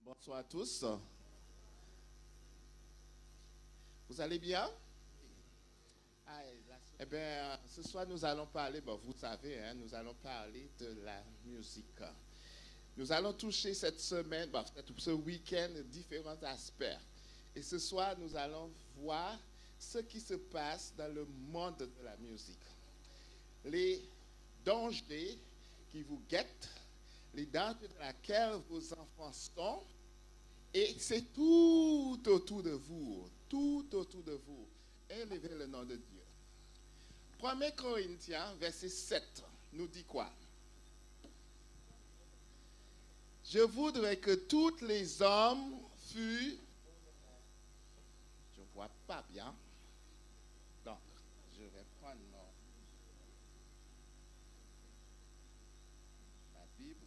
Bonsoir à tous. Vous allez bien? Eh bien, ce soir, nous allons parler, bon, vous savez, hein, nous allons parler de la musique. Nous allons toucher cette semaine, bon, ce week-end, différents aspects. Et ce soir, nous allons voir ce qui se passe dans le monde de la musique. Les dangers qui vous guettent, les dangers dans lesquels vos enfants sont, et c'est tout autour de vous, tout autour de vous. Élevez le nom de Dieu. 1 Corinthiens, verset 7, nous dit quoi? Je voudrais que tous les hommes fussent... Je ne vois pas bien. Donc, je vais prendre ma Bible.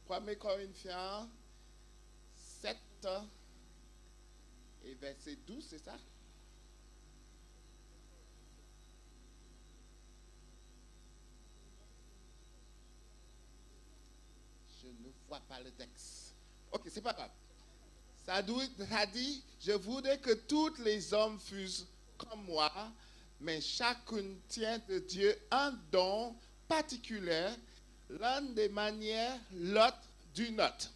Premier Corinthiens 7 et verset 12, c'est ça? Je ne vois pas le texte. Ok, c'est pas grave. Ça dit, je voudrais que tous les hommes fussent comme moi, mais chacun tient de Dieu un don particulier, l'un des manières, l'autre d'une autre.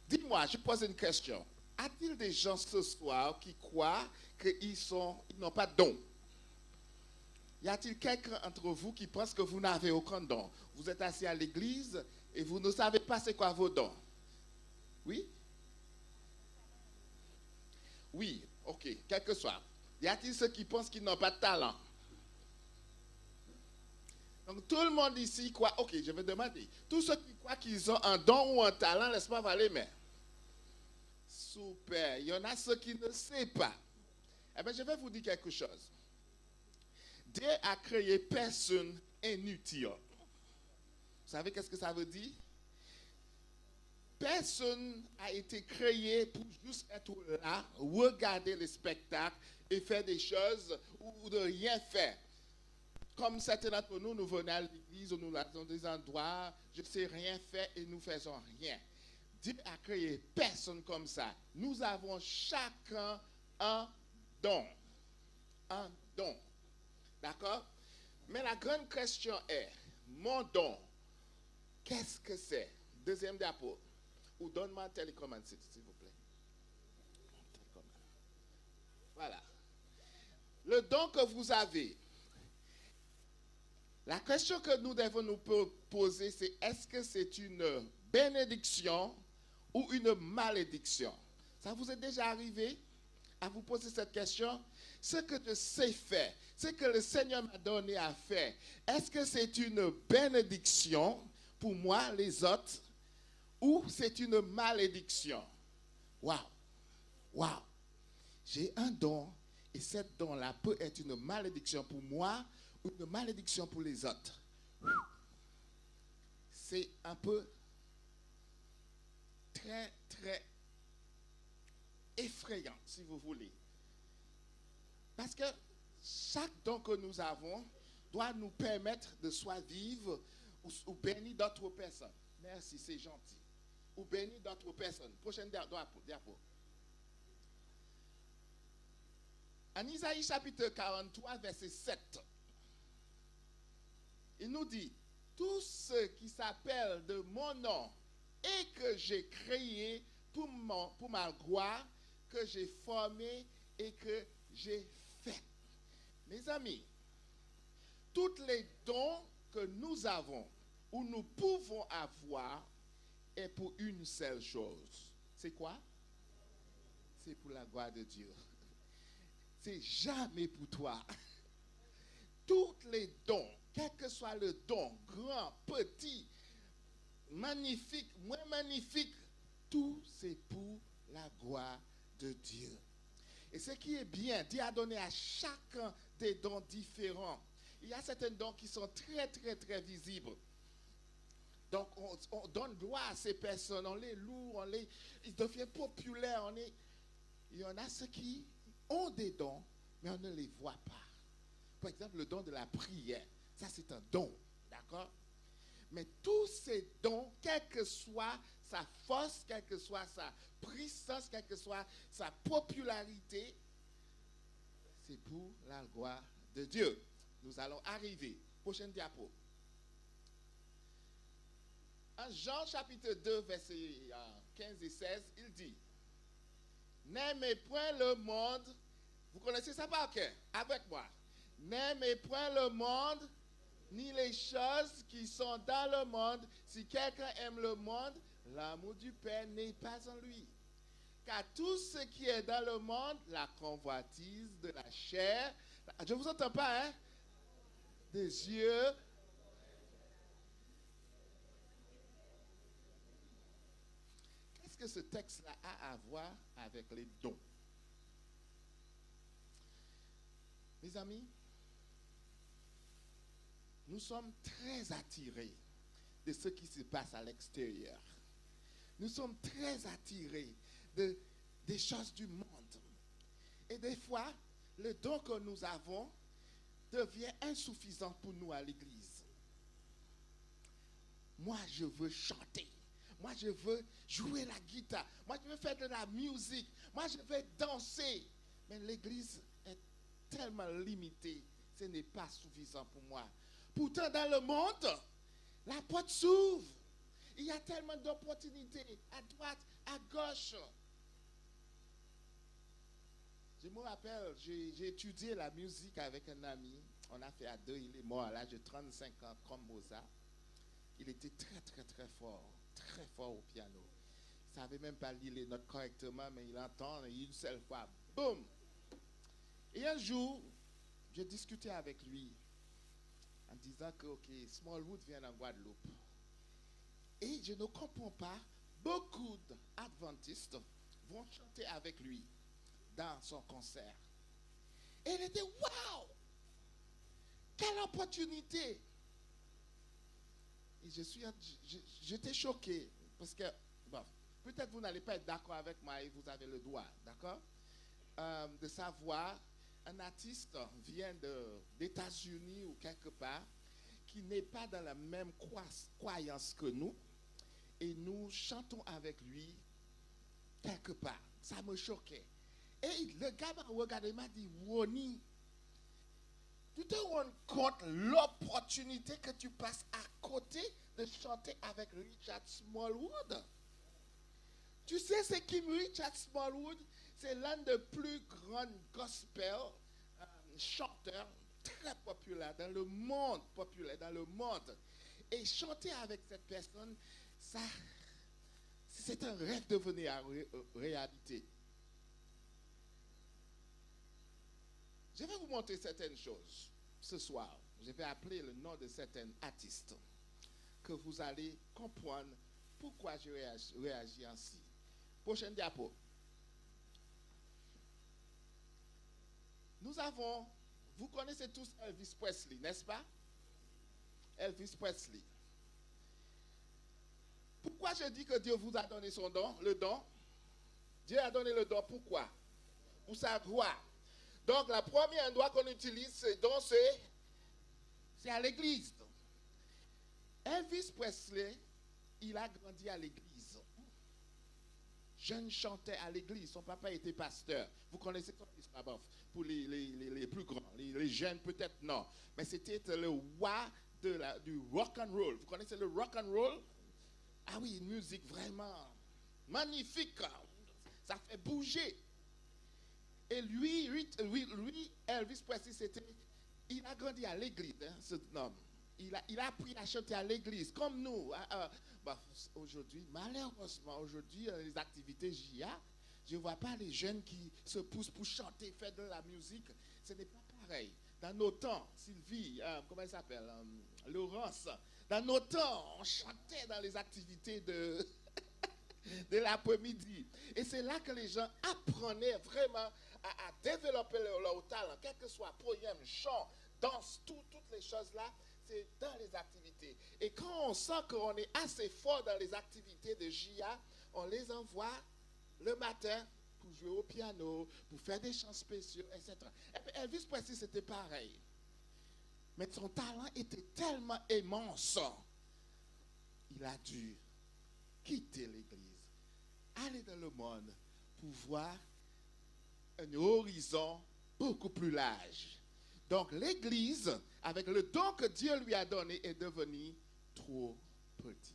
Dis-moi, je pose une question. A-t-il des gens ce soir qui croient qu'ils n'ont pas de don? Y a-t-il quelqu'un entre vous qui pense que vous n'avez aucun don? Vous êtes assis à l'église et vous ne savez pas c'est quoi vos dons? Oui? Oui, ok, quel que soit. Y a-t-il ceux qui pensent qu'ils n'ont pas de talent? Donc tout le monde ici croit, ok, je vais demander, tous ceux qui croient qu'ils ont un don ou un talent, laisse-moi voir les mains. Super, il y en a ceux qui ne savent pas. Eh bien, je vais vous dire quelque chose. Dieu a créé personne inutile. Vous savez qu'est-ce que ça veut dire? Personne n'a été créé pour juste être là, regarder les spectacles et faire des choses ou de rien faire. Comme certains d'entre nous, nous venons à l'église ou nous dans des endroits, je ne sais rien faire et nous ne faisons rien. Dieu a créé personne comme ça. Nous avons chacun un don. Un don. D'accord? Mais la grande question est, mon don, qu'est-ce que c'est? Deuxième diapo. Ou donne-moi un télécommande, s'il vous plaît. Voilà. Le don que vous avez. La question que nous devons nous poser, c'est est-ce que c'est une bénédiction ou une malédiction? Ça vous est déjà arrivé à vous poser cette question? Ce que je sais faire, ce que le Seigneur m'a donné à faire, est-ce que c'est une bénédiction pour moi, les autres, ou c'est une malédiction? Waouh! Waouh! J'ai un don et cette don-là peut être une malédiction pour moi ou une malédiction pour les autres. C'est un peu très, très effrayant, si vous voulez. Parce que chaque don que nous avons doit nous permettre de soit vivre ou bénir d'autres personnes. Merci, c'est gentil. Ou bénir d'autres personnes. Prochaine diapo. En Isaïe chapitre 43, verset 7, il nous dit, tous ceux qui s'appellent de mon nom et que j'ai créé pour ma gloire, que j'ai formé et que j'ai fait. Mes amis, tous les dons que nous avons ou nous pouvons avoir est pour une seule chose. C'est quoi? C'est pour la gloire de Dieu. C'est jamais pour toi. Tous les dons, quel que soit le don, grand, petit, magnifique, moins magnifique, tout c'est pour la gloire de Dieu. Et ce qui est bien, Dieu a donné à chacun des dons différents. Il y a certains dons qui sont très, très, très visibles. Donc, on donne gloire à ces personnes, on les loue, ils deviennent populaires. Il y en a ceux qui ont des dons, mais on ne les voit pas. Par exemple, le don de la prière, ça c'est un don, d'accord? Mais tous ces dons, quelle que soit sa force, quelle que soit sa puissance, quelle que soit sa popularité, c'est pour la gloire de Dieu. Nous allons arriver. Prochaine diapo. En Jean chapitre 2, versets 15 et 16, il dit, n'aimez point le monde. Vous connaissez ça par cœur? Avec moi. N'aimez point le monde, ni les choses qui sont dans le monde. Si quelqu'un aime le monde, l'amour du Père n'est pas en lui. Car tout ce qui est dans le monde, la convoitise de la chair, je ne vous entends pas, hein? Des yeux. Qu'est-ce que ce texte-là a à voir avec les dons? Mes amis, nous sommes très attirés de ce qui se passe à l'extérieur. Nous sommes très attirés des choses du monde. Et des fois, le don que nous avons devient insuffisant pour nous à l'église. Moi, je veux chanter. Moi, je veux jouer la guitare. Moi, je veux faire de la musique. Moi, je veux danser. Mais l'église est tellement limitée. Ce n'est pas suffisant pour moi. Pourtant, dans le monde, la porte s'ouvre. Il y a tellement d'opportunités à droite, à gauche. Je me rappelle, j'ai étudié la musique avec un ami. On a fait à deux, il est mort à l'âge de 35 ans comme Mozart. Il était très, très, très fort au piano. Il ne savait même pas lire les notes correctement, mais il entend et une seule fois, boum! Et un jour, j'ai discuté avec lui en disant que, ok, Smallwood vient en Guadeloupe. Et je ne comprends pas, beaucoup d'adventistes vont chanter avec lui dans son concert. Et il était, waouh! Quelle opportunité! Et j'étais choqué parce que, bon, peut-être vous n'allez pas être d'accord avec moi et vous avez le droit, d'accord? De savoir, un artiste vient d'États-Unis ou quelque part qui n'est pas dans la même croyance que nous et nous chantons avec lui quelque part. Ça me choquait. Et le gars m'a regardé et m'a dit, Woni, tu te rends compte l'opportunité que tu passes à côté de chanter avec Richard Smallwood? Tu sais ce qui Richard Smallwood, c'est l'un des plus grands gospel chanteurs très populaires dans le monde, Et chanter avec cette personne, ça, c'est un rêve devenu réalité. Je vais vous montrer certaines choses ce soir. Je vais appeler le nom de certains artistes que vous allez comprendre pourquoi je réagis ainsi. Prochaine diapo. Nous avons, vous connaissez tous Elvis Presley, n'est-ce pas? Elvis Presley. Pourquoi je dis que Dieu vous a donné son don, le don? Dieu a donné le don, pourquoi? Pour sa gloire. Donc, la première endroit qu'on utilise, c'est don, c'est à l'église. Elvis Presley, il a grandi à l'église. Jeune chantait à l'église. Son papa était pasteur. Vous connaissez son histoire, pour les plus grands. Les jeunes, peut-être non. Mais c'était le roi du rock and roll. Vous connaissez le rock and roll? Ah oui, une musique vraiment magnifique. Ça fait bouger. Et lui, Elvis Presley, il a grandi à l'église, hein, cet homme. Il a appris à chanter à l'église, comme nous. Aujourd'hui, malheureusement, aujourd'hui, les activités JA, je ne vois pas les jeunes qui se poussent pour chanter, faire de la musique. Ce n'est pas pareil. Dans nos temps, Sylvie, comment elle s'appelle? Laurence. Dans nos temps, on chantait dans les activités de l'après-midi. Et c'est là que les gens apprenaient vraiment à développer leur talent, quel que soit poème, chant, danse, toutes les choses-là, c'est dans les activités. Et quand on sent qu'on est assez fort dans les activités de JA, on les envoie le matin pour jouer au piano, pour faire des chants spéciaux, etc. Et puis Elvis Presley, c'était pareil. Mais son talent était tellement immense, il a dû quitter l'église, aller dans le monde pour voir un horizon beaucoup plus large. Donc l'église, avec le don que Dieu lui a donné, est devenue trop petit.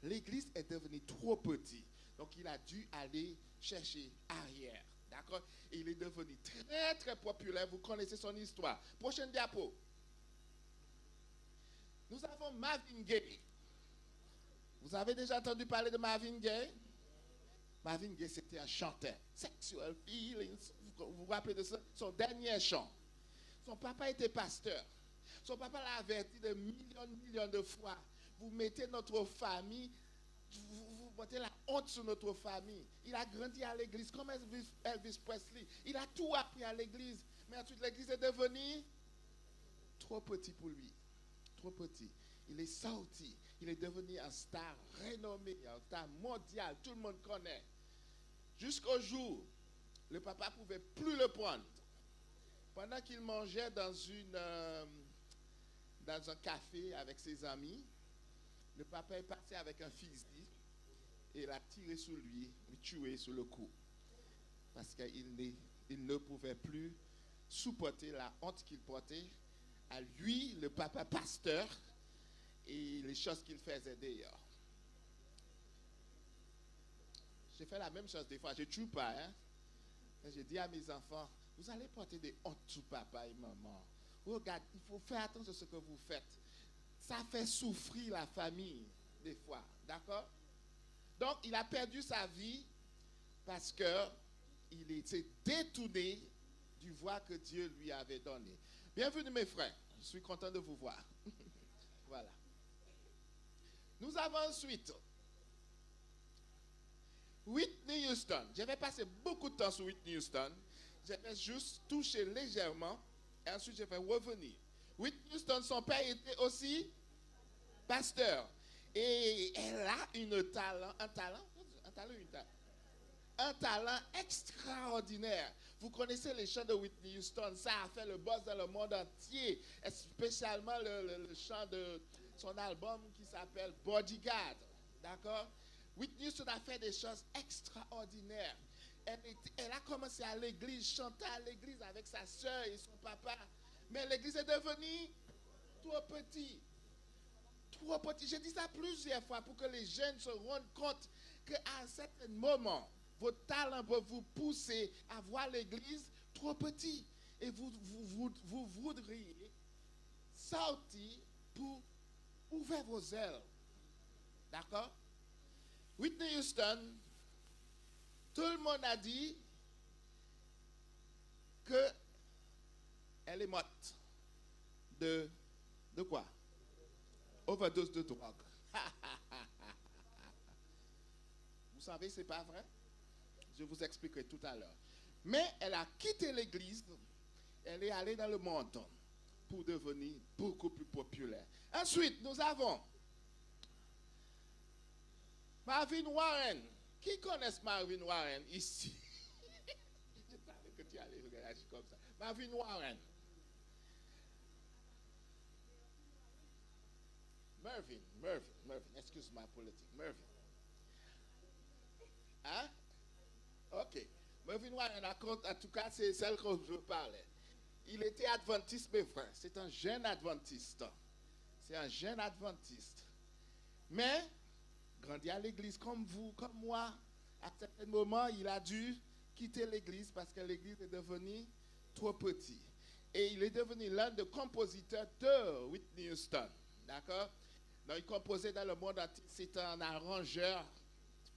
L'église est devenue trop petite. Donc il a dû aller chercher arrière. D'accord? Et il est devenu très très populaire. Vous connaissez son histoire. Prochaine diapo. Nous avons Marvin Gaye. Vous avez déjà entendu parler de Marvin Gaye? Marvin Gaye, c'était un chanteur. Sexual Feelings. Vous vous rappelez de ça? Son dernier chant. Son papa était pasteur. Son papa l'a averti de millions de fois. Vous mettez notre famille, vous mettez la honte sur notre famille. Il a grandi à l'église comme Elvis Presley. Il a tout appris à l'église. Mais ensuite, l'église est devenue trop petit pour lui. Trop petit. Il est sorti. Il est devenu un star renommé, un star mondial. Tout le monde connaît. Jusqu'au jour, le papa ne pouvait plus le prendre. Pendant qu'il mangeait dans un café avec ses amis, le papa est passé avec un fusil et il a tiré sur lui, il tué sur le cou. Parce qu'il ne pouvait plus supporter la honte qu'il portait à lui, le papa pasteur, et les choses qu'il faisait d'ailleurs. J'ai fait la même chose des fois, je ne tue pas. Hein? J'ai dit à mes enfants, vous allez porter des hontes sur papa et maman. Regarde, il faut faire attention à ce que vous faites. Ça fait souffrir la famille, des fois. D'accord? Donc, il a perdu sa vie parce qu'il s'est détourné du voie que Dieu lui avait donné. Bienvenue, mes frères. Je suis content de vous voir. Voilà. Nous avons ensuite Whitney Houston. J'avais passé beaucoup de temps sur Whitney Houston. J'avais juste touché légèrement et ensuite je vais revenir. Whitney Houston, son père était aussi pasteur. Et elle a un talent extraordinaire. Vous connaissez les chants de Whitney Houston, ça a fait le buzz dans le monde entier, spécialement le chant de son album qui s'appelle Bodyguard. D'accord? Whitney Houston a fait des choses extraordinaires. Elle a commencé à l'église, chanter à l'église avec sa soeur et son papa. Mais l'église est devenue trop petite. Trop petit. J'ai dit ça plusieurs fois pour que les jeunes se rendent compte qu'à un certain moment, votre talent va vous pousser à voir l'église trop petit. Et vous voudriez sortir pour ouvrir vos ailes. D'accord? Whitney Houston, tout le monde a dit qu'elle est morte. De quoi? Overdose de drogue. Vous savez, ce n'est pas vrai? Je vous expliquerai tout à l'heure. Mais elle a quitté l'église, elle est allée dans le monde pour devenir beaucoup plus populaire. Ensuite, nous avons Marvin Warren. Qui connaît Marvin Warren ici? Je savais que tu allais réagir comme ça. Marvin Warren. Mervyn, excuse-moi politique, Mervyn. Hein? Ok. Mervyn Warren, en tout cas, c'est celle que je parlais. Il était adventiste, mes frères. C'est un jeune adventiste. C'est un jeune adventiste. Mais, grandi à l'église comme vous, comme moi, à un certain moment, il a dû quitter l'église parce que l'église est devenue trop petite. Et il est devenu l'un des compositeurs de Whitney Houston. D'accord? Donc, il composait dans le monde entier. C'est un arrangeur.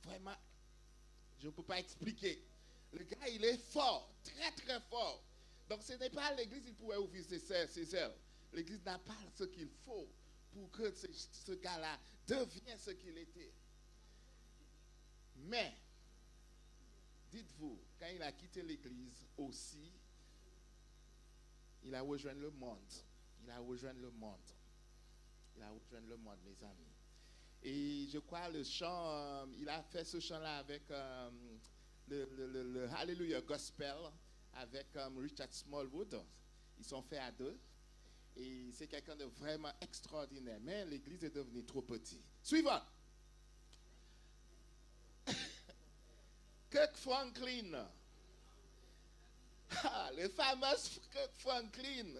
Vraiment, je ne peux pas expliquer. Le gars, il est fort, très très fort. Donc, ce n'est pas à l'église qu'il pouvait ouvrir ses ailes. L'église n'a pas ce qu'il faut pour que ce gars-là devienne ce qu'il était. Mais, dites-vous, quand il a quitté l'église aussi, il a rejoint le monde. Il a rejoint le monde. Il a rejoint le monde, mes amis. Et je crois le chant, il a fait ce chant-là avec le Hallelujah Gospel avec Richard Smallwood. Ils sont faits à deux. Et c'est quelqu'un de vraiment extraordinaire. Mais l'église est devenue trop petite. Suivant. Kirk Franklin. Ah, le fameux Kirk Franklin.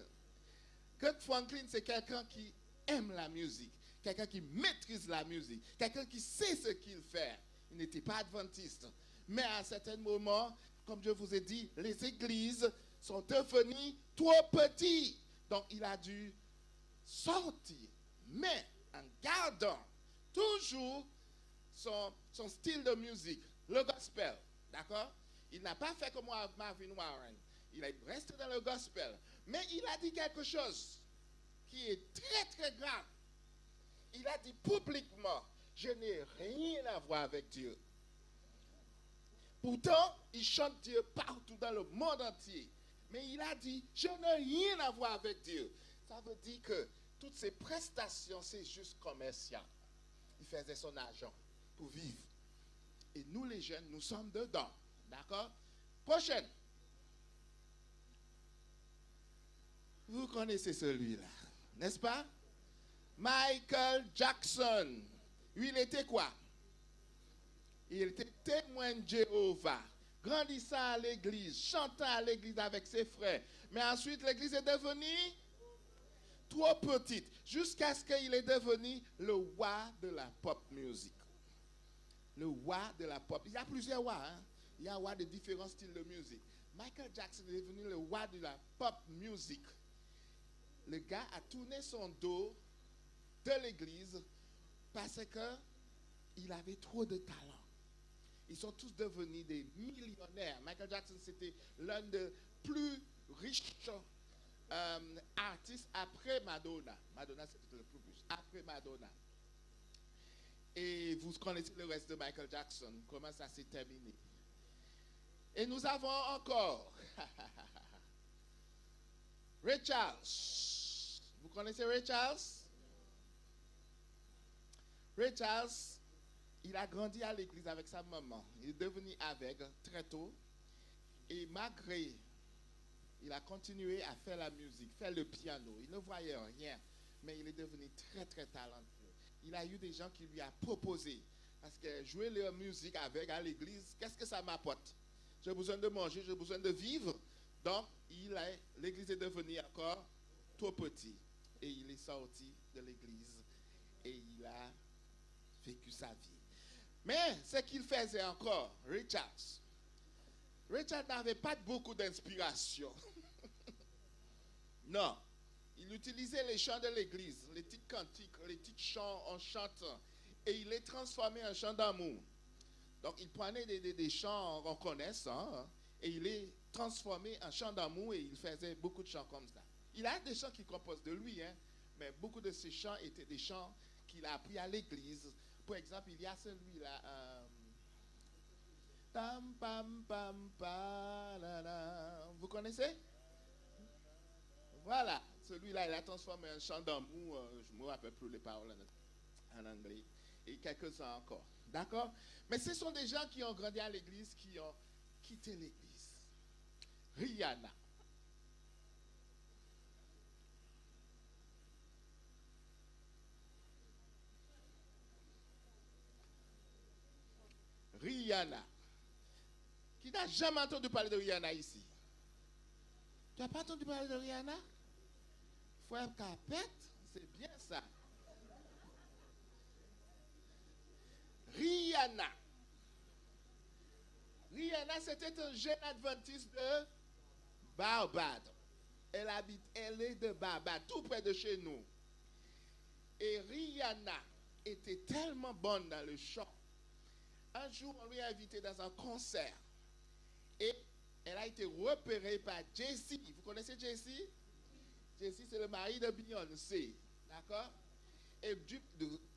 Kirk Franklin, c'est quelqu'un qui aime la musique. Quelqu'un qui maîtrise la musique. Quelqu'un qui sait ce qu'il fait. Il n'était pas adventiste. Mais à un certain moment, comme je vous ai dit, les églises sont devenues trop petites. Donc, il a dû sortir, mais en gardant toujours son style de musique, le gospel, d'accord? Il n'a pas fait comme Marvin Warren. Il est resté dans le gospel. Mais il a dit quelque chose qui est très, très grave. Il a dit publiquement, je n'ai rien à voir avec Dieu. Pourtant, il chante Dieu partout dans le monde entier. Mais il a dit, je n'ai rien à voir avec Dieu. Ça veut dire que toutes ces prestations, c'est juste commercial. Il faisait son argent pour vivre. Et nous, les jeunes, nous sommes dedans. D'accord? Prochaine. Vous connaissez celui-là, n'est-ce pas? Michael Jackson. Lui, il était quoi? Il était témoin de Jéhovah, grandissant à l'église, chantant à l'église avec ses frères. Mais ensuite, l'église est devenue trop petite, jusqu'à ce qu'il est devenu le roi de la pop music. Le roi de la pop. Il y a plusieurs rois, hein? Il y a un roi de différents styles de musique. Michael Jackson est devenu le roi de la pop music. Le gars a tourné son dos de l'église parce qu'il avait trop de talent. Ils sont tous devenus des millionnaires. Michael Jackson, c'était l'un des plus riches artistes après Madonna. Madonna, c'était le plus riche. Après Madonna. Et vous connaissez le reste de Michael Jackson, comment ça s'est terminé. Et nous avons encore Ray Charles. Vous connaissez Ray Charles? Ray Charles, il a grandi à l'église avec sa maman. Il est devenu aveugle très tôt. Et malgré, il a continué à faire la musique, faire le piano. Il ne voyait rien, mais il est devenu très, très talentueux. Il a eu des gens qui lui ont proposé. Parce que jouer la musique avec à l'église, qu'est-ce que ça m'apporte? J'ai besoin de manger, j'ai besoin de vivre. Donc, l'église est devenue encore trop petit. Et il est sorti de l'église. Et il a vécu sa vie. Mais ce qu'il faisait encore, Richard n'avait pas beaucoup d'inspiration. Non. Il utilisait les chants de l'église, les petites cantiques, les petits chants en chantant. Et il les transformait en chants d'amour. Donc il prenait des chants qu'on connaisse, hein, et il les transformait en chants d'amour et il faisait beaucoup de chants comme ça. Il a des chants qu'il compose de lui, hein, mais beaucoup de ces chants étaient des chants qu'il a appris à l'église. Par exemple, il y a celui-là. Tam pam pam pa la la. Vous connaissez? Voilà, celui-là, il a transformé un chant d'amour. Je ne me rappelle plus les paroles en anglais. Et quelques-uns encore. D'accord? Mais ce sont des gens qui ont grandi à l'église, qui ont quitté l'église. Rihanna. Rihanna. Qui n'a jamais entendu parler de Rihanna ici? Tu n'as pas entendu parler de Rihanna? Frère Capette, c'est bien ça. Rihanna. Rihanna, c'était un jeune adventiste de Barbade. Elle est de Barbade, tout près de chez nous. Et Rihanna était tellement bonne dans le chant. Un jour, on lui a invité dans un concert. Et elle a été repérée par Jay-Z. Vous connaissez Jay-Z? Jay-Z, c'est le mari de Beyoncé. D'accord? Et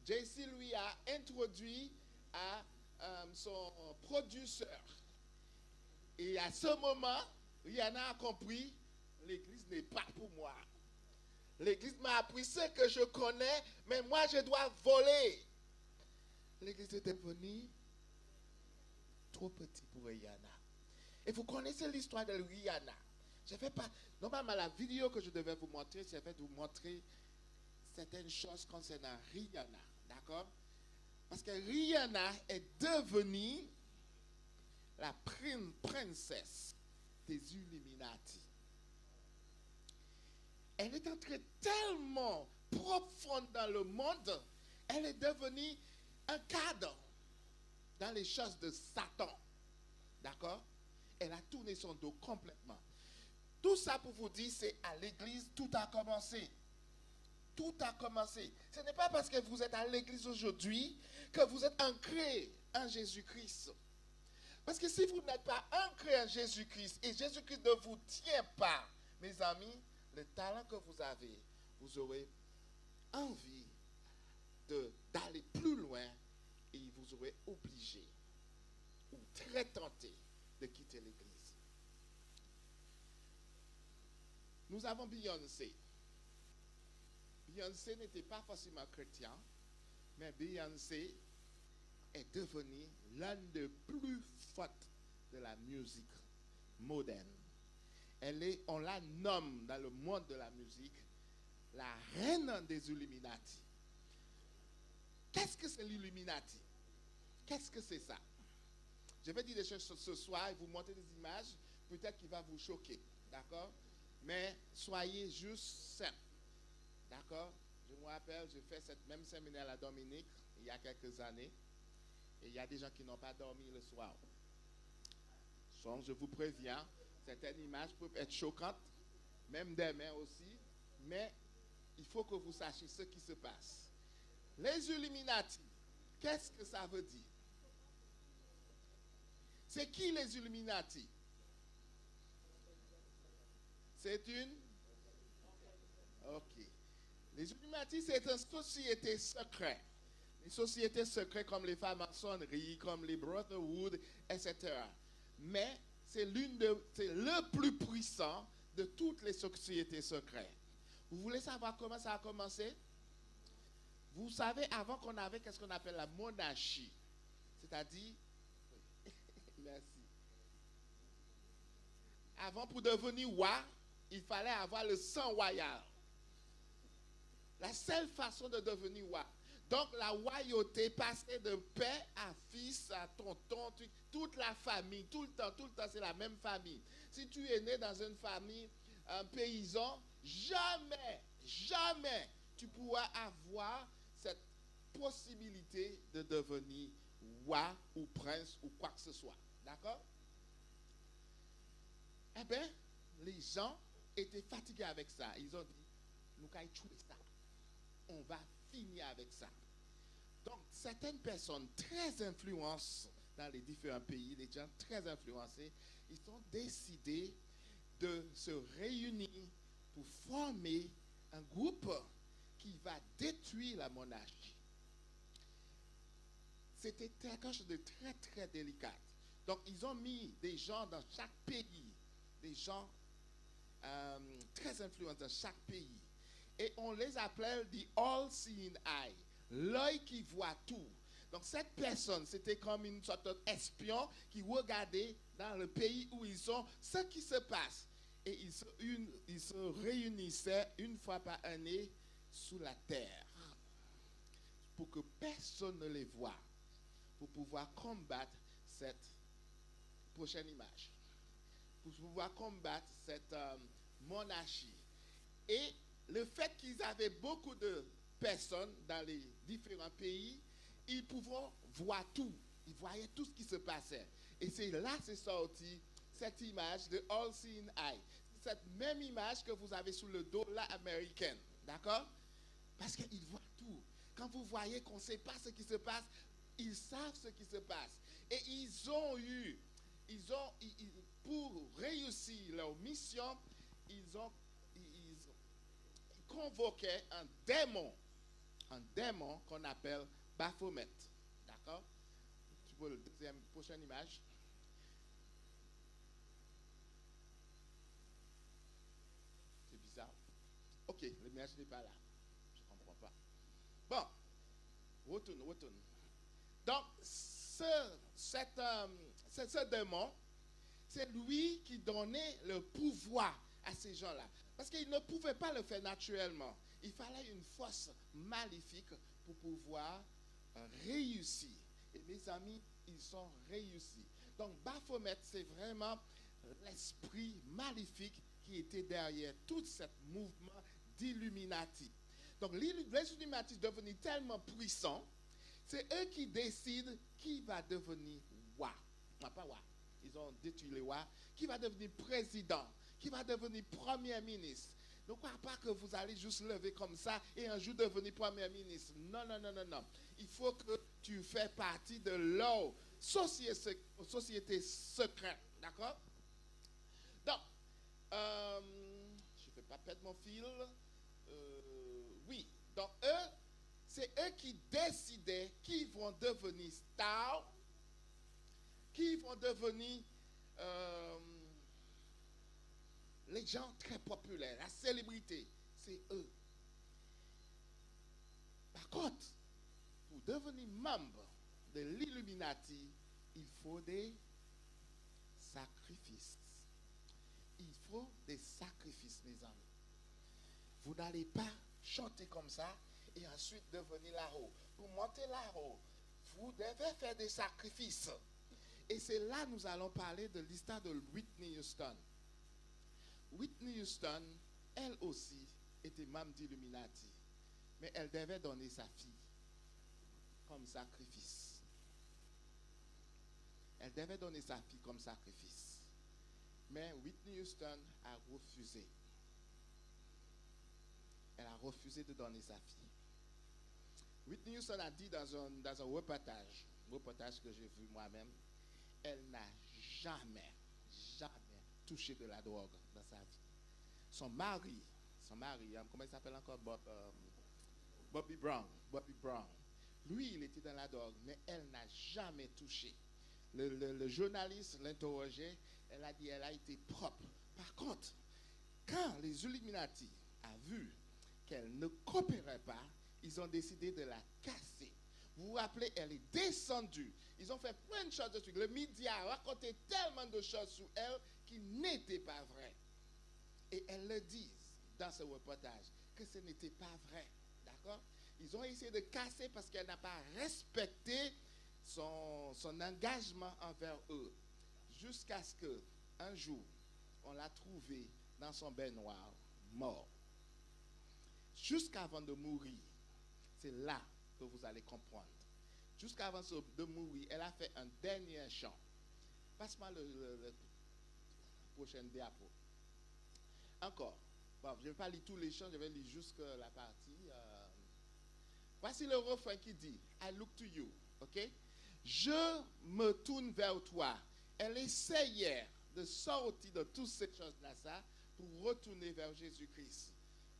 Jay-Z lui a introduit à son producteur. Et à ce moment, Rihanna a compris, l'église n'est pas pour moi. L'église m'a appris ce que je connais, mais moi je dois voler. L'église est devenue trop petit pour Rihanna. Et vous connaissez l'histoire de Rihanna. Je vais pas. Normalement, la vidéo que je devais vous montrer, c'est de vous montrer certaines choses concernant Rihanna. D'accord? Parce que Rihanna est devenue la princesse des Illuminati. Elle est entrée tellement profonde dans le monde, elle est devenue un cadre dans les choses de Satan. D'accord? Elle a tourné son dos complètement. Tout ça pour vous dire, c'est à l'église, tout a commencé. Tout a commencé. Ce n'est pas parce que vous êtes à l'église aujourd'hui que vous êtes ancré en Jésus-Christ. Parce que si vous n'êtes pas ancré en Jésus-Christ et Jésus-Christ ne vous tient pas, mes amis, le talent que vous avez, vous aurez envie d'aller plus loin et vous aurez obligé ou très tenté de quitter l'église. Nous avons Beyoncé. Beyoncé n'était pas forcément chrétien, mais Beyoncé est devenue l'un des plus fortes de la musique moderne. On la nomme dans le monde de la musique la reine des Illuminati. Qu'est-ce que c'est l'Illuminati? Qu'est-ce que c'est ça? Je vais dire des choses ce soir et vous montrer des images, peut-être qu'il va vous choquer, d'accord? Mais soyez juste simples, d'accord? Je me rappelle, j'ai fait cette même séminaire à la Dominique il y a quelques années et il y a des gens qui n'ont pas dormi le soir. Donc, je vous préviens, certaines images peuvent être choquantes, même demain aussi, mais il faut que vous sachiez ce qui se passe. Les Illuminati, qu'est-ce que ça veut dire? C'est qui les Illuminati? C'est une? Ok. Les Illuminati, c'est une société secrète. Les sociétés secrètes comme les francs-maçonneries, comme les Brotherhood, etc. Mais c'est le plus puissant de toutes les sociétés secrètes. Vous voulez savoir comment ça a commencé? Vous savez, avant qu'on avait qu'est-ce qu'on appelle la monarchie. C'est-à-dire, merci. Avant, pour devenir roi, il fallait avoir le sang royal. La seule façon de devenir roi. Donc la royauté passait de père à fils, à tonton, toute la famille, tout le temps, c'est la même famille. Si tu es né dans une famille, un paysan, jamais tu pourras avoir cette possibilité de devenir roi ou prince ou quoi que ce soit. D'accord? Eh bien, les gens étaient fatigués avec ça. Ils ont dit, nous allons tuer ça. On va finir avec ça. Donc, certaines personnes très influentes dans les différents pays, les gens très influencés, ils ont décidé de se réunir pour former un groupe qui va détruire la monarchie. C'était quelque chose de très, très délicat. Donc, ils ont mis des gens dans chaque pays, des gens très influents dans chaque pays. Et on les appelle the all-seeing eye, l'œil qui voit tout. Donc cette personne, c'était comme une sorte d'espion qui regardait dans le pays où ils sont ce qui se passe. Et ils se réunissaient une fois par année sous la terre pour que personne ne les voie, pour pouvoir combattre cette prochaine image, pour pouvoir combattre cette monarchie. Et le fait qu'ils avaient beaucoup de personnes dans les différents pays, ils pouvaient voir tout. Ils voyaient tout ce qui se passait. Et c'est là que c'est sorti cette image de All Seeing Eye. Cette même image que vous avez sous le dollar américain. D'accord? Parce qu'ils voient tout. Quand vous voyez qu'on ne sait pas ce qui se passe, ils savent ce qui se passe. Et pour réussir leur mission, ils convoquaient un démon qu'on appelle Baphomet. D'accord? Tu vois la prochaine image. C'est bizarre. Ok, l'image n'est pas là. Je ne comprends pas. Bon, retourne. Donc, ce démon, c'est lui qui donnait le pouvoir à ces gens-là. Parce qu'ils ne pouvaient pas le faire naturellement. Il fallait une force maléfique pour pouvoir réussir. Et mes amis, ils ont réussi. Donc Baphomet, c'est vraiment l'esprit maléfique qui était derrière tout ce mouvement d'Illuminati. Donc les Illuminati sont devenus tellement puissants, c'est eux qui décident qui va devenir roi. Non, pas roi. Ils ont détruit le roi. Qui va devenir président? Qui va devenir premier ministre? Ne crois pas que vous allez juste lever comme ça et un jour devenir premier ministre. Non, non, non, non, non. Il faut que tu fais partie de leur société secrète. D'accord? Donc, je ne vais pas perdre mon fil. Oui. Donc, c'est eux qui décidaient qui vont devenir stars, qui vont devenir les gens très populaires, la célébrité. C'est eux. Par contre, pour devenir membre de l'Illuminati, il faut des sacrifices. Il faut des sacrifices, mes amis. Vous n'allez pas chanter comme ça et ensuite devenir là-haut. Pour monter là-haut, vous devez faire des sacrifices. Et c'est là que nous allons parler de l'histoire de Whitney Houston. Whitney Houston, elle aussi, était membre d'Illuminati. Mais elle devait donner sa fille comme sacrifice. Elle devait donner sa fille comme sacrifice. Mais Whitney Houston a refusé. Elle a refusé de donner sa fille. Whitney Houston a dit dans un reportage que j'ai vu moi-même, elle n'a jamais touché de la drogue dans sa vie. Son mari, comment il s'appelle encore? Bobby Brown. Lui, il était dans la drogue, mais elle n'a jamais touché. Le journaliste l'interrogeait, elle a dit elle a été propre. Par contre, quand les Illuminati ont vu qu'elle ne coopérait pas, ils ont décidé de la casser. Vous vous rappelez, elle est descendue. Ils ont fait plein de choses dessus. Le média a raconté tellement de choses sur elle qui n'étaient pas vraies. Et elles le disent dans ce reportage que ce n'était pas vrai. D'accord? Ils ont essayé de casser parce qu'elle n'a pas respecté son engagement envers eux. Jusqu'à ce qu'un jour, on l'a trouvée dans son baignoire, mort. Jusqu'avant de mourir, c'est là que vous allez comprendre. Jusqu'avant de mourir, elle a fait un dernier chant. Passe-moi le prochain diapo. Encore. Bon, je ne vais pas lire tous les chants, je vais lire jusqu'à la partie. Voici le refrain qui dit I look to you. OK? Je me tourne vers toi. Elle essayait de sortir de toutes ces choses-là pour retourner vers Jésus-Christ.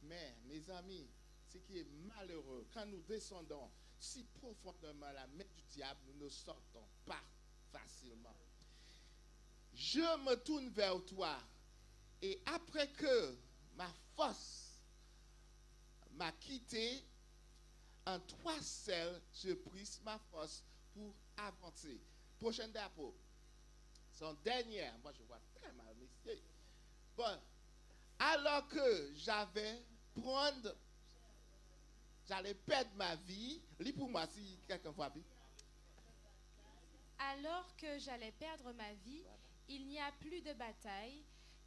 Mais, mes amis, ce qui est malheureux, quand nous descendons si profondément la main du diable, nous ne sortons pas facilement. Je me tourne vers toi. Et après que ma force m'a quitté, en toi seul, je prise ma force pour avancer. Prochaine diapo. Son dernier. Moi, je vois très mal, messieurs. Bon. Alors que j'allais perdre ma vie. Lis pour moi si quelqu'un voit bien. Alors que j'allais perdre ma vie, il n'y a plus de bataille,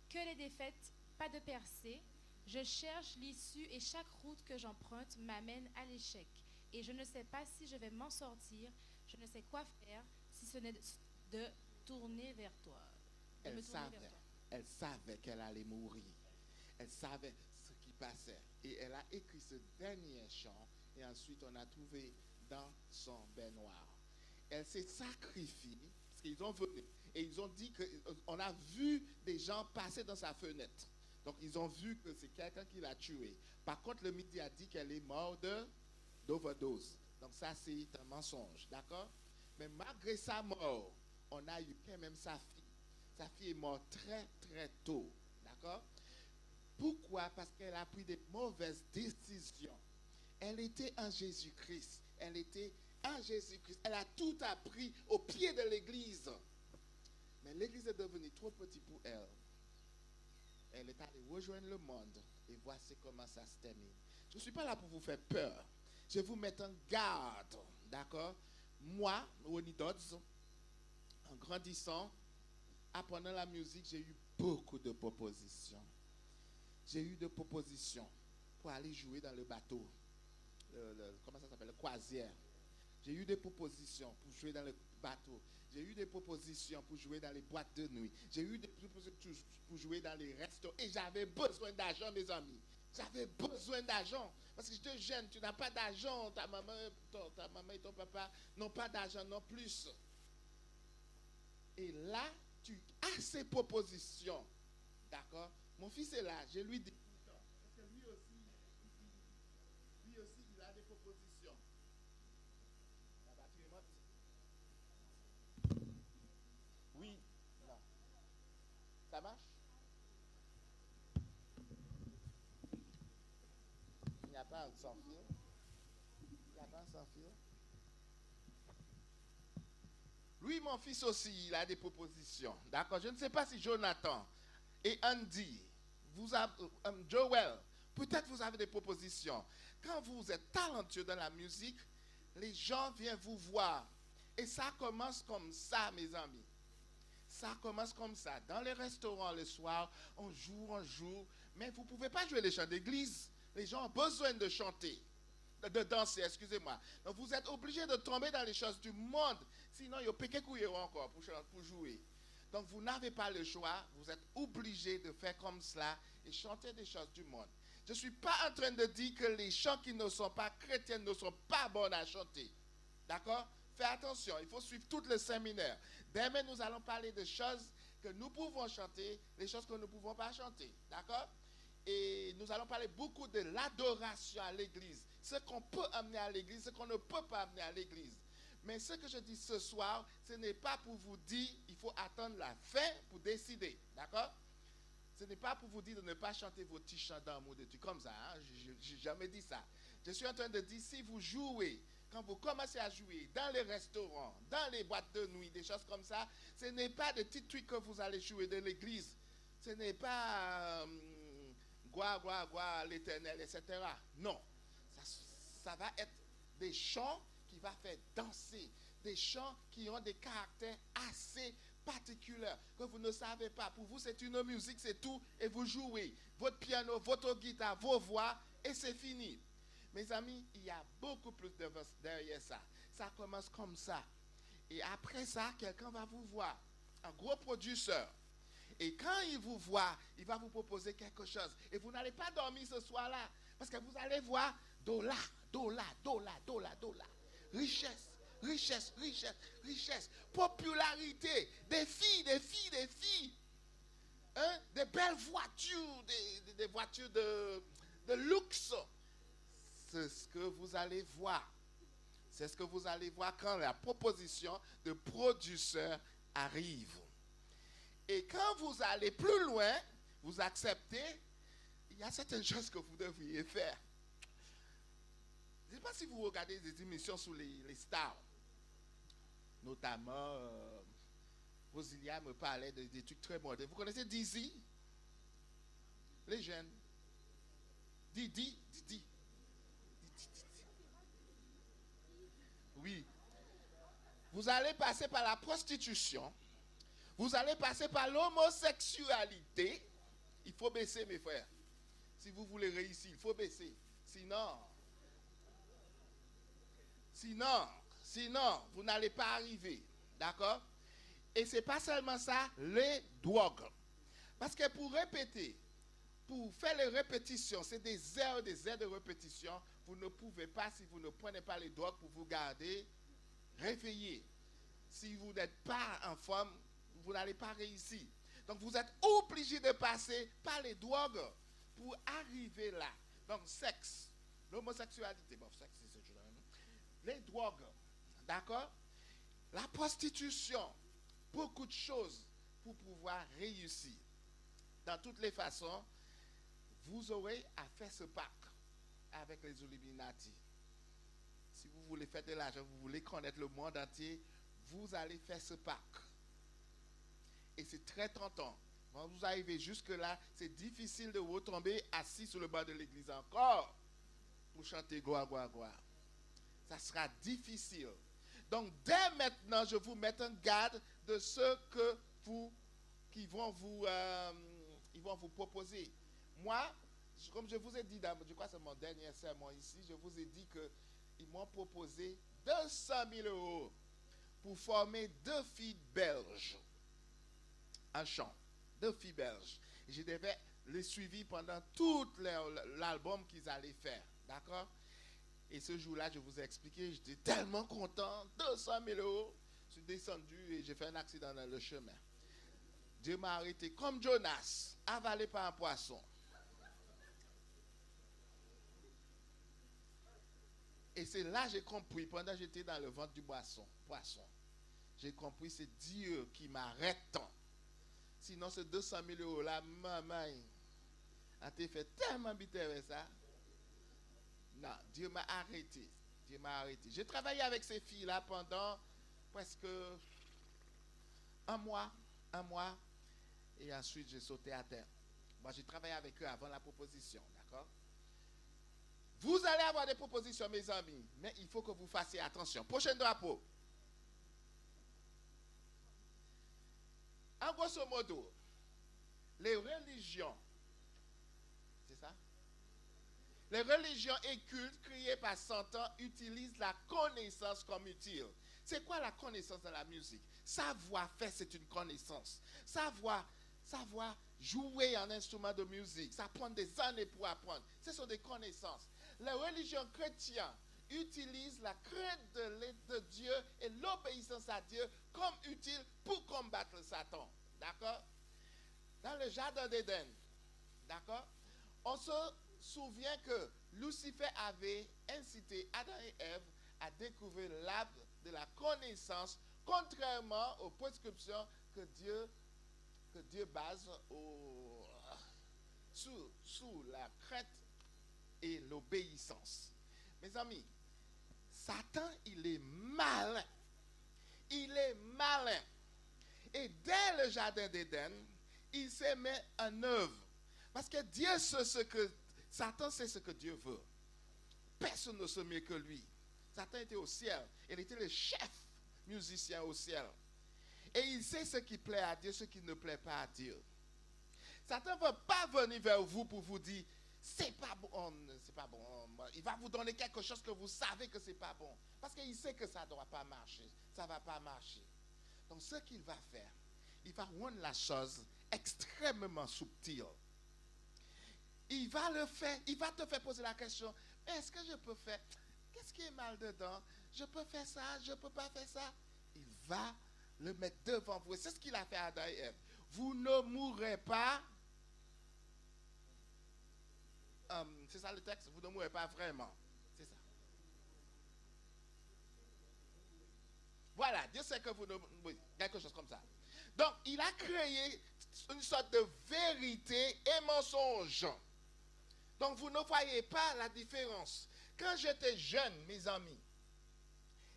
que les défaites, pas de percée. Je cherche l'issue et chaque route que j'emprunte m'amène à l'échec. Et je ne sais pas si je vais m'en sortir, je ne sais quoi faire si ce n'est de tourner vers toi. Elle savait qu'elle allait mourir. Elle savait ce qui passait. Et elle a écrit ce dernier chant et ensuite on a trouvé dans son baignoire. Elle s'est sacrifiée parce qu'ils ont venu et ils ont dit qu'on a vu des gens passer dans sa fenêtre. Donc ils ont vu que c'est quelqu'un qui l'a tuée. Par contre, le média dit qu'elle est morte d'overdose. Donc ça, c'est un mensonge. D'accord? Mais malgré sa mort, on a eu quand même sa fille. Sa fille est morte très, très tôt. D'accord? Pourquoi? Parce qu'elle a pris des mauvaises décisions. Elle était en Jésus-Christ. Elle était en Jésus-Christ. Elle a tout appris au pied de l'église. Mais l'église est devenue trop petite pour elle. Elle est allée rejoindre le monde. Et voici comment ça se termine. Je ne suis pas là pour vous faire peur. Je vais vous mettre en garde. D'accord? Moi, Ronnie Dodds, en grandissant, apprenant la musique, j'ai eu beaucoup de propositions. J'ai eu des propositions pour aller jouer dans le bateau. Comment ça s'appelle? Le croisière. J'ai eu des propositions pour jouer dans le bateau. J'ai eu des propositions pour jouer dans les boîtes de nuit. J'ai eu des propositions pour jouer dans les restaurants. Et j'avais besoin d'argent, mes amis. J'avais besoin d'argent. Parce que j'étais jeune, tu n'as pas d'argent. Ta maman et ton papa n'ont pas d'argent non plus. Et là, tu as ces propositions. D'accord? Mon fils est là. Je lui dis. Parce que lui aussi, il a des propositions. La batterie est morte. Oui. Non. Ça marche? Il n'y a pas un sans fil. Il n'y a pas un sans fil. Lui, mon fils aussi, il a des propositions. D'accord? Je ne sais pas si Jonathan et Andy, Joel, peut-être vous avez des propositions. Quand vous êtes talentueux dans la musique, les gens viennent vous voir. Et ça commence comme ça, mes amis. Ça commence comme ça. Dans les restaurants, le soir, on joue. Mais vous ne pouvez pas jouer les chants d'église. Les gens ont besoin de chanter. De danser, excusez-moi. Donc vous êtes obligé de tomber dans les choses du monde. Sinon, il y a péché encore pour jouer. Donc vous n'avez pas le choix. Vous êtes obligé de faire comme cela et chanter des choses du monde. Je ne suis pas en train de dire que les chants qui ne sont pas chrétiens ne sont pas bons à chanter. D'accord? Faites attention, il faut suivre tout le séminaire. Demain, nous allons parler de choses que nous pouvons chanter, les choses que nous ne pouvons pas chanter. D'accord? Et nous allons parler beaucoup de l'adoration à l'église. Ce qu'on peut amener à l'église, ce qu'on ne peut pas amener à l'église. Mais ce que je dis ce soir, ce n'est pas pour vous dire il faut attendre la fin pour décider. D'accord? Ce n'est pas pour vous dire de ne pas chanter vos petits chants d'amour, des trucs comme ça. Hein? Je n'ai jamais dit ça. Je suis en train de dire, si vous jouez, quand vous commencez à jouer dans les restaurants, dans les boîtes de nuit, des choses comme ça, ce n'est pas des petits trucs que vous allez jouer de l'église. Ce n'est pas gloire, l'éternel, etc. Non. Ça va être des chants qui vont faire danser. Des chants qui ont des caractères assez particuliers que vous ne savez pas. Pour vous, c'est une musique, c'est tout, et vous jouez. Votre piano, votre guitare, vos voix, et c'est fini. Mes amis, il y a beaucoup plus de derrière ça. Ça commence comme ça. Et après ça, quelqu'un va vous voir. Un gros producteur. Et quand il vous voit, il va vous proposer quelque chose. Et vous n'allez pas dormir ce soir-là. Parce que vous allez voir dollar. Richesse. Popularité. Des filles. Hein? Des belles voitures. Des voitures de luxe. C'est ce que vous allez voir. C'est ce que vous allez voir quand la proposition de producteur arrive. Et quand vous allez plus loin, vous acceptez, il y a certaines choses que vous devriez faire. Je ne sais pas si vous regardez des émissions sur les stars. Notamment, Rosilia me parlait des trucs très modernes. Vous connaissez Dizzy? Les jeunes. Didi. Oui. Vous allez passer par la prostitution. Vous allez passer par l'homosexualité. Il faut baisser, mes frères. Si vous voulez réussir, il faut baisser. Sinon, vous n'allez pas arriver. D'accord? Et ce n'est pas seulement ça, les drogues. Parce que pour répéter, pour faire les répétitions, c'est des heures de répétition. Vous ne pouvez pas, si vous ne prenez pas les drogues, pour vous garder réveillé. Si vous n'êtes pas en forme, vous n'allez pas réussir. Donc, vous êtes obligé de passer par les drogues pour arriver là. Donc, sexe, l'homosexualité, sexe, c'est ce genre, les drogues, d'accord? La prostitution, beaucoup de choses pour pouvoir réussir. Dans toutes les façons, vous aurez à faire ce pacte avec les Illuminati. Si vous voulez faire de l'argent, vous voulez connaître le monde entier, vous allez faire ce pack. Et c'est très tentant. Quand vous arrivez jusque-là, c'est difficile de retomber assis sur le banc de l'église encore pour chanter gloire, gloire, gloire. Ça sera difficile. Donc, dès maintenant, je vous mets en garde de ceux qui vont vous proposer. Moi, comme je vous ai dit, je crois que c'est mon dernier sermon ici, je vous ai dit qu'ils m'ont proposé 200 000 € pour former 2 filles belges en chant. 2 filles belges. Et je devais les suivre pendant tout l'album qu'ils allaient faire. D'accord? Et ce jour-là, je vous ai expliqué, j'étais tellement content, 200 000 €. Je suis descendu et j'ai fait un accident dans le chemin. Dieu m'a arrêté comme Jonas, avalé par un poisson. Et c'est là que j'ai compris, pendant que j'étais dans le ventre du poisson, j'ai compris, c'est Dieu qui m'arrête tant. Sinon, ce 200 000 € là, maman, a été fait tellement bité avec ça. Non, Dieu m'a arrêté. Dieu m'a arrêté. J'ai travaillé avec ces filles-là pendant presque un mois. Et ensuite, j'ai sauté à terre. Moi, j'ai travaillé avec eux avant la proposition, d'accord? Vous allez avoir des propositions, mes amis, mais il faut que vous fassiez attention. Prochain drapeau. En grosso modo, les religions, c'est ça? Les religions et cultes créés par Satan utilisent la connaissance comme utile. C'est quoi la connaissance dans la musique? Savoir faire, c'est une connaissance. Savoir jouer un instrument de musique, ça prend des années pour apprendre. Ce sont des connaissances. Les religions chrétiennes utilisent la crainte de Dieu et l'obéissance à Dieu comme utile pour combattre le Satan. D'accord? Dans le jardin d'Éden, d'accord? On se souvient que Lucifer avait incité Adam et Ève à découvrir l'arbre de la connaissance, contrairement aux prescriptions que Dieu base sous la crainte et l'obéissance. Mes amis, Satan, il est malin. Il est malin. Et dès le jardin d'Éden, il s'est mis en œuvre. Parce que Dieu sait Satan sait ce que Dieu veut. Personne ne sait mieux que lui. Satan était au ciel. Il était le chef musicien au ciel. Et il sait ce qui plaît à Dieu, ce qui ne plaît pas à Dieu. Satan ne va pas venir vers vous pour vous dire, c'est pas bon, c'est pas bon. Il va vous donner quelque chose que vous savez que c'est pas bon. Parce qu'il sait que ça ne doit pas marcher. Ça ne va pas marcher. Donc ce qu'il va faire, il va rendre la chose extrêmement subtile. Il va te faire poser la question, est-ce que je peux faire, qu'est-ce qui est mal dedans? Je peux faire ça, je ne peux pas faire ça. Il va le mettre devant vous. C'est ce qu'il a fait à Adam et Ève. Vous ne mourrez pas. C'est ça le texte, vous ne mourrez pas vraiment. C'est ça. Voilà, Dieu sait que vous ne... Oui, quelque chose comme ça. Donc, il a créé une sorte de vérité et mensonge. Donc, vous ne voyez pas la différence. Quand j'étais jeune, mes amis,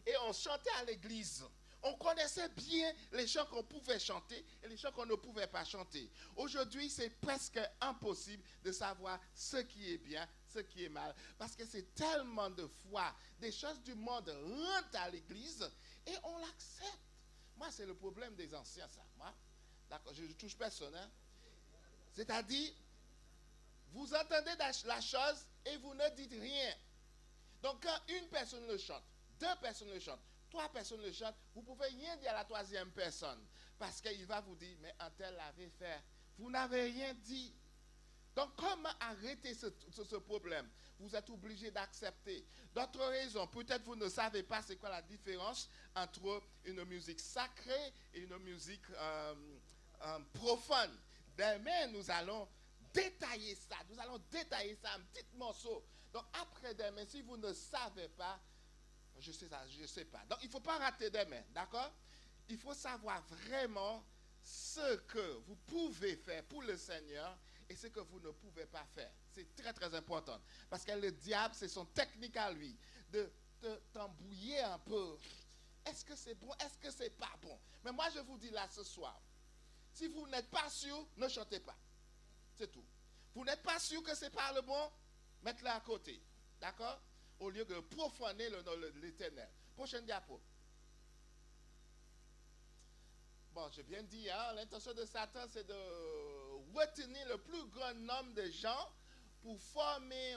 et on chantait à l'église, on connaissait bien les chants qu'on pouvait chanter et les chants qu'on ne pouvait pas chanter. Aujourd'hui, c'est presque impossible de savoir ce qui est bien, ce qui est mal. Parce que c'est tellement de fois, des choses du monde rentrent à l'église et on l'accepte. Moi, c'est le problème des anciens, ça. Moi, d'accord, je ne touche personne. Hein? C'est-à-dire, vous entendez la chose et vous ne dites rien. Donc, quand une personne le chante, 2 personnes le chantent, 3 personnes le chantent, vous ne pouvez rien dire à la 3e personne. Parce qu'il va vous dire, mais un tel l'avait fait. Vous n'avez rien dit. Donc, comment arrêter ce problème? Vous êtes obligé d'accepter. D'autres raisons, peut-être vous ne savez pas c'est quoi la différence entre une musique sacrée et une musique profane. Demain, nous allons détailler ça. Nous allons détailler ça en petits morceaux. Donc, après-demain, si vous ne savez pas, je ne sais pas. Donc, il ne faut pas rater demain, d'accord? Il faut savoir vraiment ce que vous pouvez faire pour le Seigneur et ce que vous ne pouvez pas faire. C'est très, très important. Parce que le diable, c'est son technique à lui, de t'embrouiller un peu. Est-ce que c'est bon? Est-ce que c'est pas bon? Mais moi, je vous dis là ce soir, si vous n'êtes pas sûr, ne chantez pas. C'est tout. Vous n'êtes pas sûr que c'est pas le bon? Mettez-le à côté. D'accord? Au lieu de profaner le nom de l'Éternel. Prochaine diapo. Bon, je viens de dire, hein, l'intention de Satan, c'est de retenir le plus grand nombre de gens pour former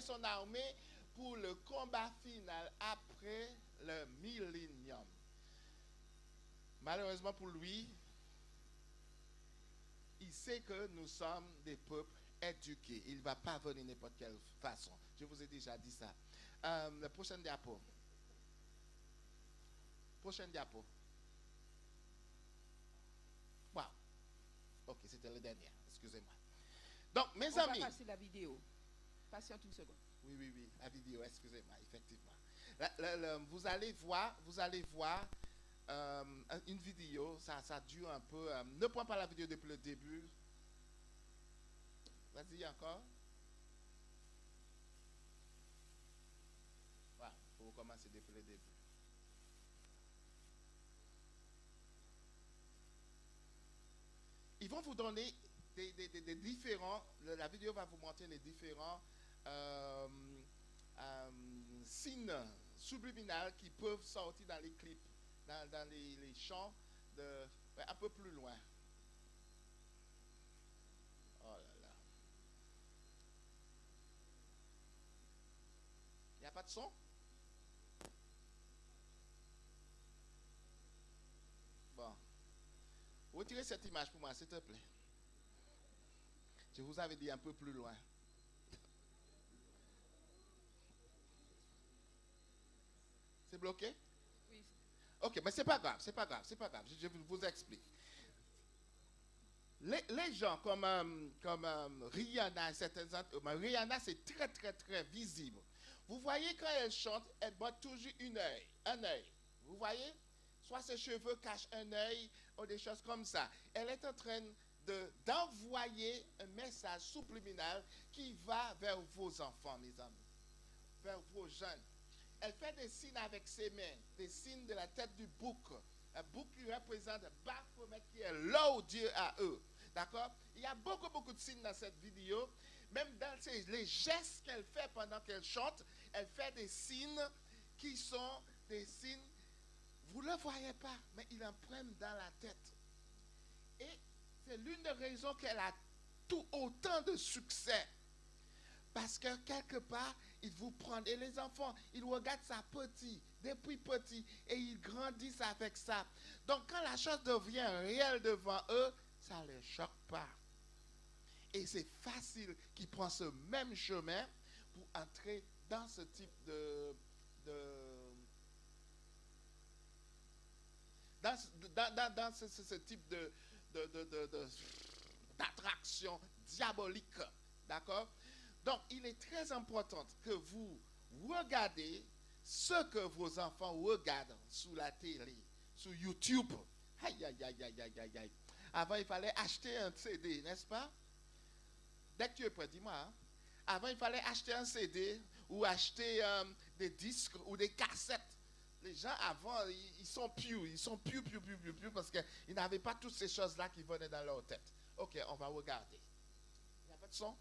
son armée pour le combat final après le millénium. Malheureusement pour lui, il sait que nous sommes des peuples éduqués. Il ne va pas venir n'importe quelle façon. Je vous ai déjà dit ça. La prochaine diapo. Prochaine diapo. Wow. Ok, c'était le dernier. Excusez-moi. Donc, mes amis. On va passer la vidéo. Patiente une seconde. Oui, la vidéo, excusez-moi, effectivement. Vous allez voir une vidéo, ça dure un peu. Ne prends pas la vidéo depuis le début. Vas-y encore. Voilà, il faut commencer depuis le début. Ils vont vous donner des différents, la vidéo va vous montrer les différents signes subliminaux qui peuvent sortir dans les clips, dans les chants un peu plus loin. Oh là là. Il n'y a pas de son? Bon. Retirez cette image pour moi, s'il te plaît. Je vous avais dit un peu plus loin. C'est bloqué? Oui. Ok, mais c'est pas grave. Je vous explique. Les gens comme Rihanna, Rihanna c'est très très très visible. Vous voyez quand elle chante, elle botte toujours un œil. Vous voyez? Soit ses cheveux cachent un œil ou des choses comme ça. Elle est en train d'envoyer un message subliminal qui va vers vos enfants, mes amis, vers vos jeunes. Elle fait des signes avec ses mains, des signes de la tête du bouc. Un bouc qui représente Baphomet, qui est leur Dieu à eux. D'accord? Il y a beaucoup de signes dans cette vidéo. Même dans les gestes qu'elle fait pendant qu'elle chante, elle fait des signes qui sont des signes, vous ne le voyez pas, mais ils en prennent dans la tête. Et c'est l'une des raisons qu'elle a autant de succès. Parce que quelque part, ils vous prennent. Et les enfants, ils regardent ça depuis petit, et ils grandissent avec ça. Donc quand la chose devient réelle devant eux, ça ne les choque pas. Et c'est facile qu'ils prennent ce même chemin pour entrer dans ce type dans ce type d'attraction diabolique. D'accord? Donc, il est très important que vous regardez ce que vos enfants regardent sur la télé, sur YouTube. Aïe. Avant, il fallait acheter un CD, n'est-ce pas? Dès que tu es prêt, dis-moi. Hein? Avant, il fallait acheter un CD ou acheter des disques ou des cassettes. Les gens avant, ils sont pieux parce qu'ils n'avaient pas toutes ces choses-là qui venaient dans leur tête. Ok, on va regarder. Il n'y a pas de son?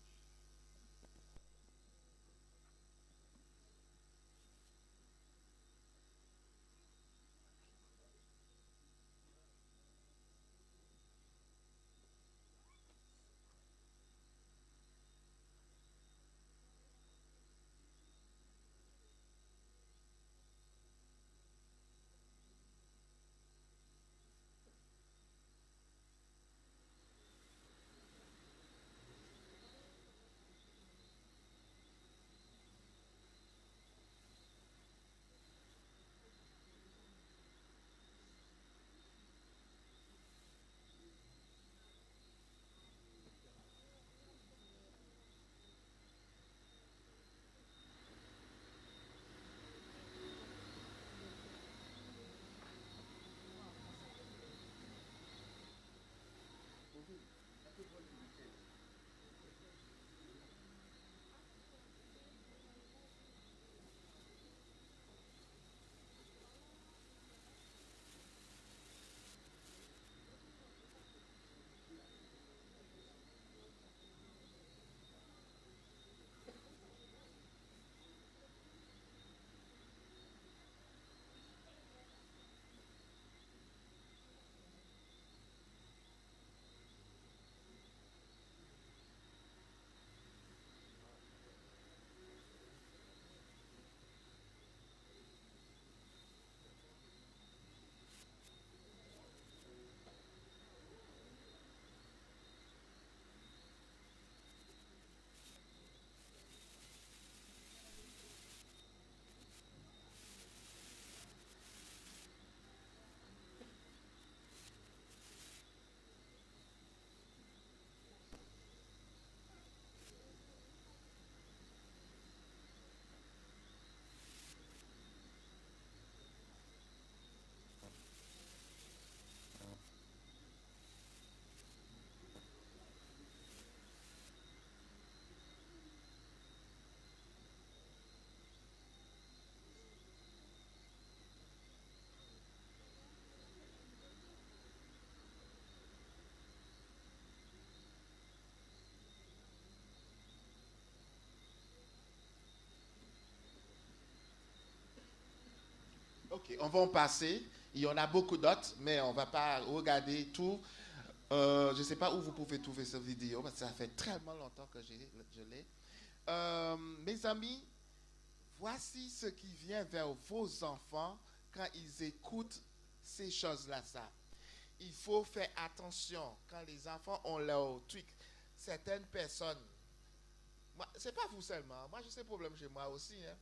Ok, on va en passer. Il y en a beaucoup d'autres, mais on ne va pas regarder tout. Je ne sais pas où vous pouvez trouver cette vidéo, parce que ça fait tellement longtemps que je l'ai. Mes amis, voici ce qui vient vers vos enfants quand ils écoutent ces choses-là. Il faut faire attention quand les enfants ont leur truc. Certaines personnes, ce n'est pas vous seulement, moi j'ai ces problèmes chez moi aussi. Hein.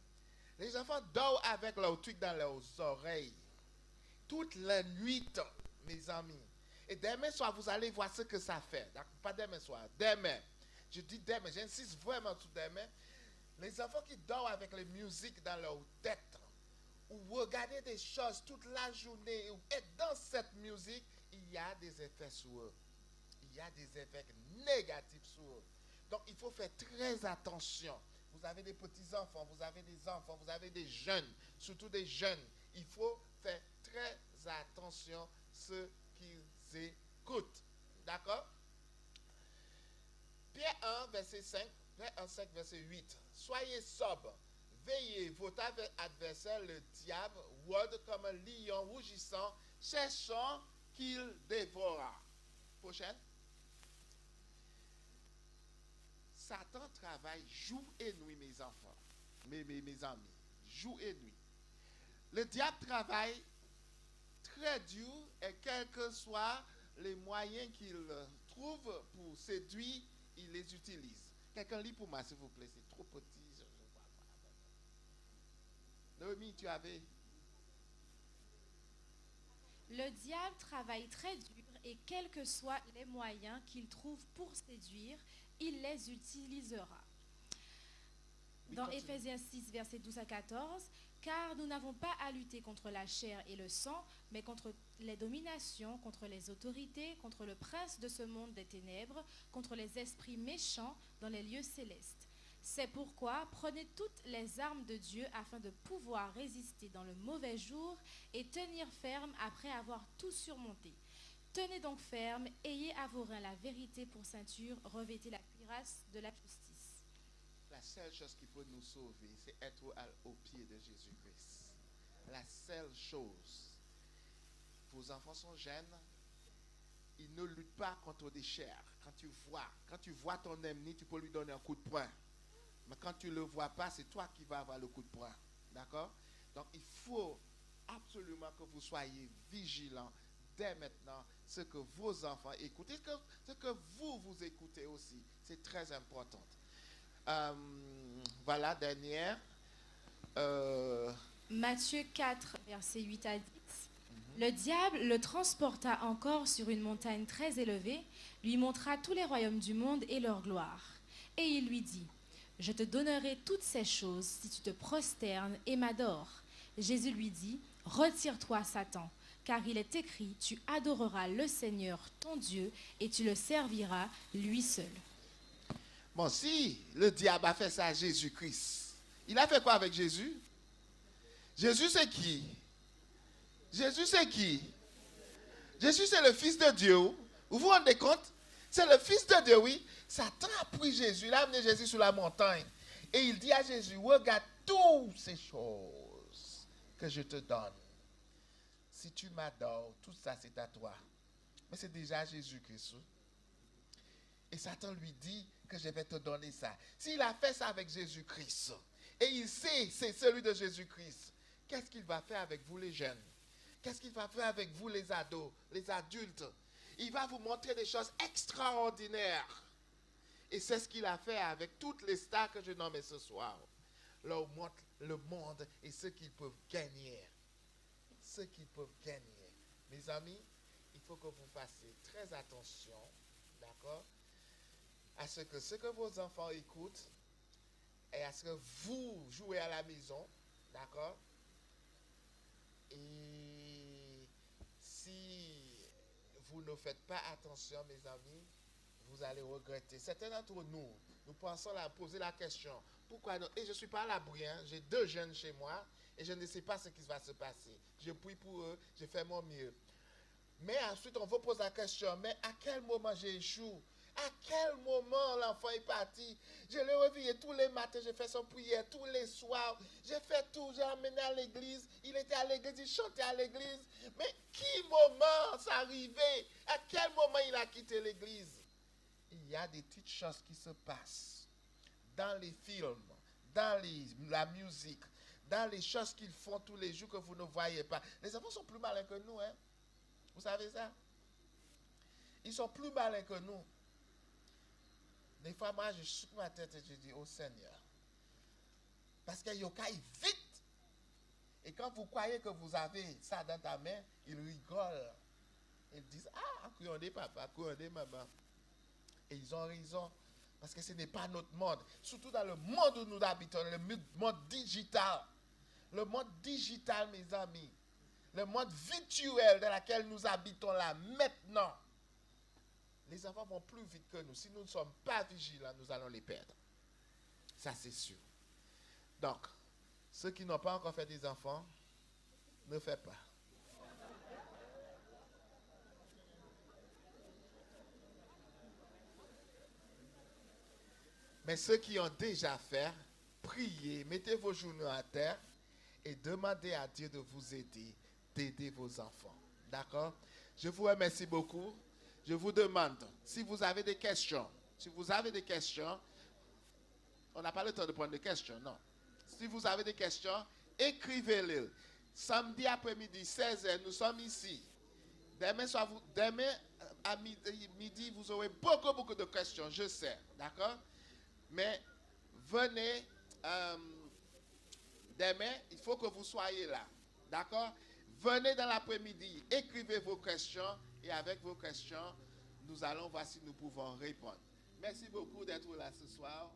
Les enfants dorment avec leur truc dans leurs oreilles. Toute la nuit, mes amis. Et demain soir, vous allez voir ce que ça fait. Pas demain soir, demain. Je dis demain, j'insiste vraiment sur demain. Les enfants qui dorment avec les musiques dans leur tête, ou regarder des choses toute la journée, et dans cette musique, il y a des effets sur eux. Il y a des effets négatifs sur eux. Donc, il faut faire très attention. Vous avez des petits-enfants, vous avez des enfants, vous avez des jeunes, surtout des jeunes. Il faut faire très attention à ce qu'ils écoutent. D'accord? Pierre 1, verset 5, Pierre 1, 5, verset 8. Soyez sobres, veillez, votre adversaire, le diable, rôde comme un lion rougissant, cherchant qu'il dévorera. Prochaine. Satan travaille jour et nuit, mes enfants, mes amis, jour et nuit. Le diable travaille très dur et quels que soient les moyens qu'il trouve pour séduire, il les utilise. Quelqu'un lit pour moi, s'il vous plaît, c'est trop petit. Je vois pas. Noémie, tu avais... Le diable travaille très dur et quels que soient les moyens qu'il trouve pour séduire, il les utilisera. Dans Éphésiens 6, versets 12 à 14, car nous n'avons pas à lutter contre la chair et le sang, mais contre les dominations, contre les autorités, contre le prince de ce monde des ténèbres, contre les esprits méchants dans les lieux célestes. C'est pourquoi prenez toutes les armes de Dieu afin de pouvoir résister dans le mauvais jour et tenir ferme après avoir tout surmonté. Tenez donc ferme, ayez à vos reins la vérité pour ceinture, revêtez la cuirasse de la justice. La seule chose qui peut nous sauver, c'est être au pied de Jésus-Christ. La seule chose. Vos enfants sont jeunes, ils ne luttent pas contre des chairs. Quand tu vois ton ennemi, tu peux lui donner un coup de poing. Mais quand tu ne le vois pas, c'est toi qui vas avoir le coup de poing. D'accord? Donc il faut absolument que vous soyez vigilants dès maintenant, ce que vos enfants écoutent. Et ce que vous écoutez aussi, c'est très important. Voilà, dernière. Matthieu 4, versets 8 à 10. Le diable le transporta encore sur une montagne très élevée, lui montra tous les royaumes du monde et leur gloire. Et il lui dit, « Je te donnerai toutes ces choses si tu te prosternes et m'adores. » Jésus lui dit, « Retire-toi, Satan, car il est écrit, tu adoreras le Seigneur, ton Dieu, et tu le serviras, lui seul. » Bon, si le diable a fait ça à Jésus-Christ, il a fait quoi avec Jésus? Jésus, c'est qui? Jésus, c'est qui? Jésus, c'est le Fils de Dieu. Vous vous rendez compte? C'est le Fils de Dieu, oui. Satan a pris Jésus, il a amené Jésus sur la montagne. Et il dit à Jésus, regarde toutes ces choses que je te donne. Si tu m'adores, tout ça c'est à toi. Mais c'est déjà Jésus-Christ. Et Satan lui dit que je vais te donner ça. S'il a fait ça avec Jésus-Christ, et il sait c'est celui de Jésus-Christ, qu'est-ce qu'il va faire avec vous les jeunes? Qu'est-ce qu'il va faire avec vous les ados, les adultes? Il va vous montrer des choses extraordinaires. Et c'est ce qu'il a fait avec toutes les stars que je nommais ce soir. Leur montre le monde et ce qu'ils peuvent gagner. Ce qu'ils peuvent gagner. Mes amis, il faut que vous fassiez très attention, d'accord, à ce que vos enfants écoutent et à ce que vous jouez à la maison, d'accord? Et si vous ne faites pas attention, mes amis, vous allez regretter. Certains d'entre nous, nous pensons à poser la question, pourquoi non? Et je ne suis pas à l'abri, hein? J'ai 2 jeunes chez moi et je ne sais pas ce qui va se passer. Je prie pour eux, je fais mon mieux. Mais ensuite, on vous pose la question, mais à quel moment j'échoue? À quel moment l'enfant est parti? Je l'ai réveillé tous les matins, j'ai fait son prière tous les soirs. J'ai fait tout, j'ai emmené à l'église. Il était à l'église, il chantait à l'église. Mais qui moment ça arrivait? À quel moment il a quitté l'église? Il y a des petites choses qui se passent dans les films, dans la musique, dans les choses qu'ils font tous les jours que vous ne voyez pas. Les enfants sont plus malins que nous, hein? Vous savez ça? Ils sont plus malins que nous. Des fois, moi, je souque ma tête et je dis, oh Seigneur. Parce qu'ils caillent vite. Et quand vous croyez que vous avez ça dans ta main, ils rigolent. Ils disent, ah, couillonné papa, couillonné maman. Et ils ont raison. Parce que ce n'est pas notre monde. Surtout dans le monde où nous habitons, le monde digital. Le monde digital, mes amis. Le monde virtuel dans lequel nous habitons là maintenant. Les enfants vont plus vite que nous. Si nous ne sommes pas vigilants, nous allons les perdre. Ça, c'est sûr. Donc, ceux qui n'ont pas encore fait des enfants, ne faites pas. Mais ceux qui ont déjà fait, priez, mettez vos genoux à terre et demandez à Dieu de vous aider, d'aider vos enfants. D'accord? Je vous remercie beaucoup. Je vous demande, si vous avez des questions, on n'a pas le temps de prendre des questions, non. Si vous avez des questions, écrivez-les. Samedi après-midi, 16h, nous sommes ici. Demain à midi, vous aurez beaucoup de questions, je sais, d'accord? Mais venez, demain, il faut que vous soyez là, d'accord? Venez dans l'après-midi, écrivez vos questions et avec vos questions, nous allons voir si nous pouvons répondre. Merci beaucoup d'être là ce soir.